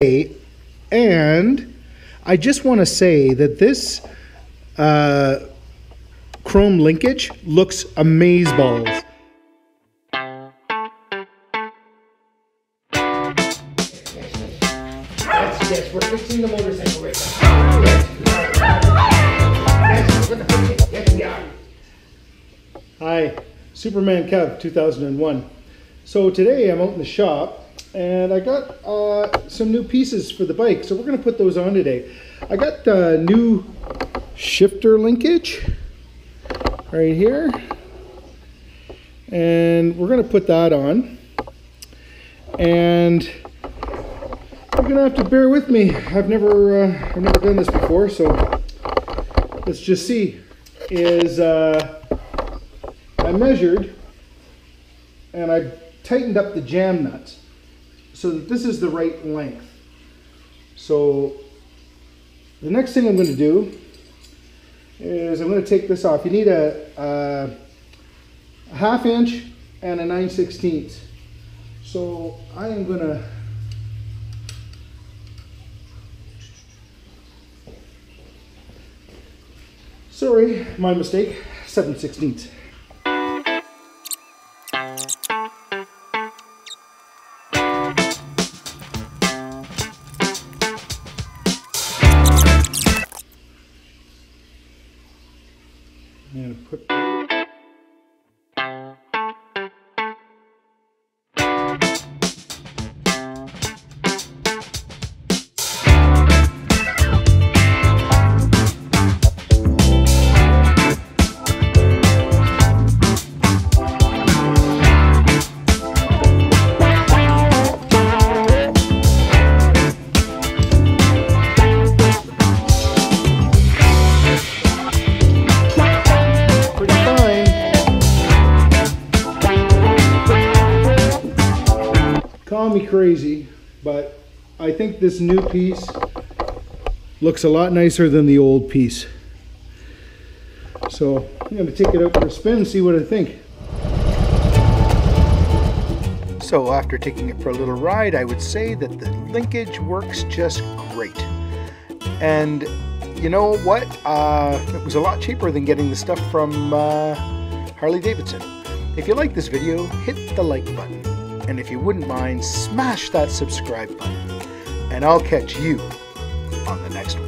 And I just want to say that this chrome linkage looks amazeballs. Yes, we're fixing the motorcycle right now. Yes, we are. Hi, Superman Kev 2001. So today I'm out in the shop and I got some new pieces for the bike, so we're going to put those on today. I got the new shifter linkage right here, and we're going to put that on, and you're going to have to bear with me. I've never done this before, so let's just see. I measured and I tightened up the jam nuts so that this is the right length. So the next thing I'm going to do is I'm going to take this off. You need a 1/2 inch and a 9/16. So I am going to sorry, my mistake, 7/16. I'm going to put call me crazy, but I think this new piece looks a lot nicer than the old piece. So I'm going to take it out for a spin and see what I think. So after taking it for a little ride, I would say that the linkage works just great. And you know what? It was a lot cheaper than getting the stuff from Harley Davidson. If you like this video, hit the like button. And if you wouldn't mind, smash that subscribe button. And I'll catch you on the next one.